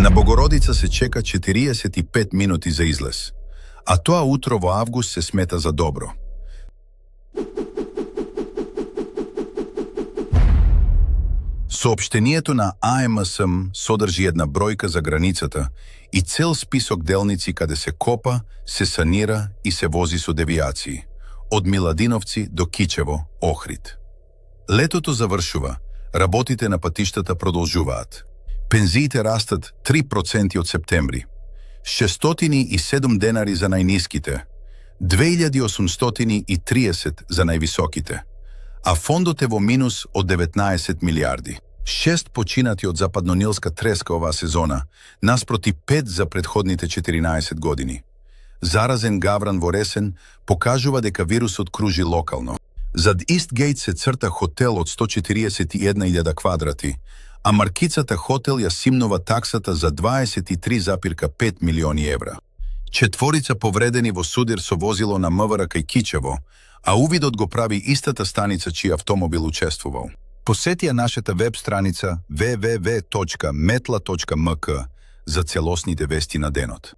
На Богородица се чека 45 минути за излез, а тоа утро во август се смета за добро. Соопштението на АМСМ содржи една бројка за границата и цел список делници каде се копа, се санира и се вози со девијации, од Миладиновци до Кичево, Охрид. Летото завршува, работите на патиштата продолжуваат. Пензиите растат 3% од септември, 607 денари за најниските, 2830 за највисоките, а фондот е во минус од 19 милиарди. 6 починати од западнонилска треска оваа сезона, наспроти 5 за предходните 14 години. Заразен гавран во Ресен покажува дека вирусот кружи локално. Зад Истгејт се црта хотел од 141.000 квадрати, а маркицата хотел ја симнува таксата за 23,5 милиони евра. 4 повредени во судир со возило на МВР кај Кичево, а увидот го прави истата станица чиј автомобил учествувал. Посети ја нашата веб страница www.metla.mk за целосните вести на денот.